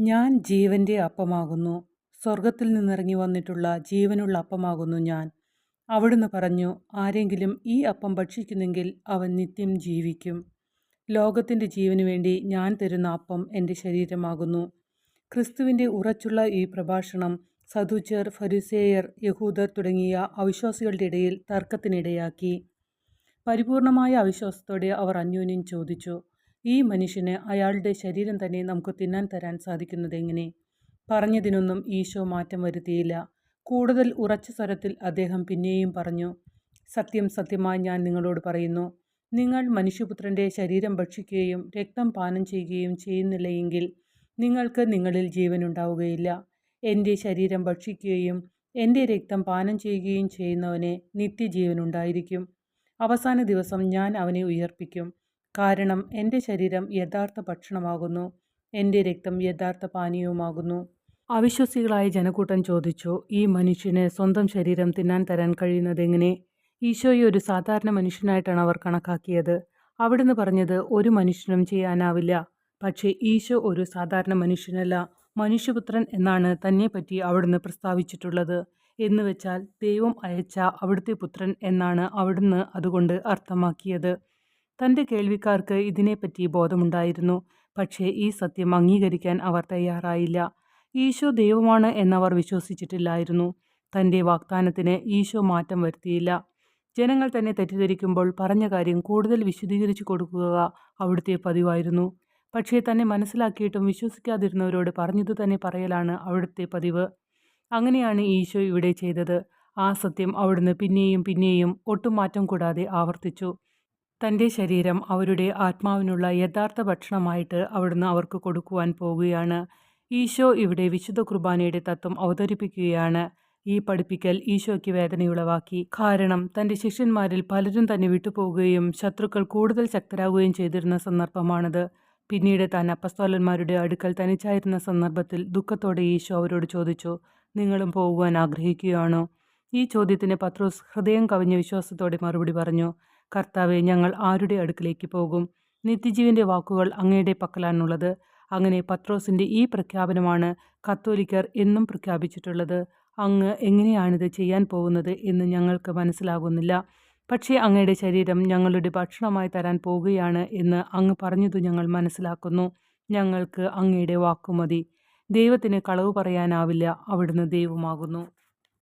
ഞാൻ ജീവന്റെ അപ്പമാകുന്നു. സ്വർഗ്ഗത്തിൽ നിന്നിറങ്ങി വന്നിട്ടുള്ള ജീവനുള്ള അപ്പമാകുന്നു ഞാൻ. അവിടുന്ന് പറഞ്ഞു, ആരെങ്കിലും ഈ അപ്പം ഭക്ഷിക്കുന്നെങ്കിൽ അവൻ നിത്യം ജീവിക്കും. ലോകത്തിൻ്റെ ജീവനു വേണ്ടി ഞാൻ തരുന്ന അപ്പം എൻ്റെ ശരീരമാകുന്നു. ക്രിസ്തുവിൻ്റെ ഉറച്ചുള്ള ഈ പ്രഭാഷണം സദൂക്യർ, ഫരിസേയർ, യഹൂദർ തുടങ്ങിയ അവിശ്വാസികളുടെ ഇടയിൽ തർക്കത്തിനിടയാക്കി. പരിപൂർണമായ അവിശ്വാസത്തോടെ അവർ അന്യോന്യം ചോദിച്ചു, ഈ മനുഷ്യന് അയാളുടെ ശരീരം തന്നെ നമുക്ക് തിന്നാൻ തരാൻ സാധിക്കുന്നതെങ്ങനെ? പറഞ്ഞതിനൊന്നും ഈശോ മാറ്റം വരുത്തിയില്ല. കൂടുതൽ ഉറച്ച സ്വരത്തിൽ അദ്ദേഹം പിന്നെയും പറഞ്ഞു, സത്യം സത്യമായി ഞാൻ നിങ്ങളോട് പറയുന്നു, നിങ്ങൾ മനുഷ്യപുത്രൻ്റെ ശരീരം ഭക്ഷിക്കുകയും രക്തം പാനം ചെയ്യുകയും ചെയ്യുന്നില്ല എങ്കിൽ നിങ്ങൾക്ക് നിങ്ങളിൽ ജീവനുണ്ടാവുകയില്ല. എൻ്റെ ശരീരം ഭക്ഷിക്കുകയും എൻ്റെ രക്തം പാനം ചെയ്യുകയും ചെയ്യുന്നവന് നിത്യജീവനുണ്ടായിരിക്കും. അവസാന ദിവസം ഞാൻ അവനെ ഉയർപ്പിക്കും. കാരണം എൻ്റെ ശരീരം യഥാർത്ഥ ഭക്ഷണമാകുന്നു, എൻ്റെ രക്തം യഥാർത്ഥ പാനീയവുമാകുന്നു. അവിശ്വസികളായ ജനക്കൂട്ടം ചോദിച്ചു, ഈ മനുഷ്യന് സ്വന്തം ശരീരം തിന്നാൻ തരാൻ കഴിയുന്നതെങ്ങനെ? ഈശോയെ ഒരു സാധാരണ മനുഷ്യനായിട്ടാണ് അവർ കണക്കാക്കിയത്. അവിടുന്ന് പറഞ്ഞത് ഒരു മനുഷ്യനും ചെയ്യാനാവില്ല. പക്ഷേ ഈശോ ഒരു സാധാരണ മനുഷ്യനല്ല, മനുഷ്യപുത്രൻ എന്നാണ് തന്നെപ്പറ്റി അവിടുന്ന് പ്രസ്താവിച്ചിട്ടുള്ളത്. എന്നുവെച്ചാൽ ദൈവം അയച്ച അവിടുത്തെ പുത്രൻ എന്നാണ് അവിടുന്ന് അതുകൊണ്ട് അർത്ഥമാക്കിയത്. തൻ്റെ കേൾവിക്കാർക്ക് ഇതിനെപ്പറ്റി ബോധമുണ്ടായിരുന്നു. പക്ഷേ ഈ സത്യം അംഗീകരിക്കാൻ അവർ തയ്യാറായില്ല. ഈശോ ദൈവമാണ് എന്നവർ വിശ്വസിച്ചിട്ടില്ലായിരുന്നു. തൻ്റെ വാഗ്ദാനത്തിന് ഈശോ മാറ്റം വരുത്തിയില്ല. ജനങ്ങൾ തന്നെ തെറ്റിദ്ധരിക്കുമ്പോൾ പറഞ്ഞ കാര്യം കൂടുതൽ വിശദീകരിച്ചു കൊടുക്കുക അവിടുത്തെ പതിവായിരുന്നു. പക്ഷേ തന്നെ മനസ്സിലാക്കിയിട്ടും വിശ്വസിക്കാതിരുന്നവരോട് പറഞ്ഞതു തന്നെ പറയലാണ് അവിടുത്തെ പതിവ്. അങ്ങനെയാണ് ഈശോ ഇവിടെ ചെയ്തത്. ആ സത്യം അവിടുന്ന് പിന്നെയും പിന്നെയും ഒട്ടും മാറ്റം കൂടാതെ ആവർത്തിച്ചു. തൻ്റെ ശരീരം അവരുടെ ആത്മാവിനുള്ള യഥാർത്ഥ ഭക്ഷണമായിട്ട് അവിടുന്ന് അവർക്ക് കൊടുക്കുവാൻ പോകുകയാണ്. ഈശോ ഇവിടെ വിശുദ്ധ കുർബാനയുടെ തത്വം അവതരിപ്പിക്കുകയാണ്. ഈ പഠിപ്പിക്കൽ ഈശോയ്ക്ക് വേദനയുളവാക്കി. കാരണം തൻ്റെ ശിഷ്യന്മാരിൽ പലരും തന്നെ വിട്ടുപോകുകയും ശത്രുക്കൾ കൂടുതൽ ശക്തരാകുകയും ചെയ്തിരുന്ന സന്ദർഭമാണത്. പിന്നീട് താൻ അപ്പസ്തോലന്മാരുടെ അടുക്കൽ തനിച്ചായിരുന്ന സന്ദർഭത്തിൽ ദുഃഖത്തോടെ ഈശോ അവരോട് ചോദിച്ചു, നിങ്ങളും പോകുവാൻ ആഗ്രഹിക്കുകയാണോ? ഈ ചോദ്യത്തിന് പത്രോസ് ഹൃദയം കവിഞ്ഞ വിശ്വാസത്തോടെ മറുപടി പറഞ്ഞു, കർത്താവെ, ഞങ്ങൾ ആരുടെ അടുക്കിലേക്ക് പോകും? നിത്യജീവന്റെ വാക്കുകൾ അങ്ങയുടെ പക്കലാണുള്ളത്. അങ്ങനെ പത്രോസിൻ്റെ ഈ പ്രഖ്യാപനമാണ് കത്തോലിക്കർ എന്നും പ്രഖ്യാപിച്ചിട്ടുള്ളത്. അങ്ങ് എങ്ങനെയാണിത് ചെയ്യാൻ പോകുന്നത് എന്ന് ഞങ്ങൾക്ക് മനസ്സിലാകുന്നില്ല. പക്ഷേ അങ്ങയുടെ ശരീരം ഞങ്ങളുടെ ഭക്ഷണമായി തരാൻ പോകുകയാണ് എന്ന് അങ്ങ് പറഞ്ഞതു ഞങ്ങൾ മനസ്സിലാക്കുന്നു. ഞങ്ങൾക്ക് അങ്ങയുടെ വാക്കുമതി. ദൈവത്തിന് കളവ് പറയാനാവില്ല, അവിടുന്ന് ദൈവമാകുന്നു.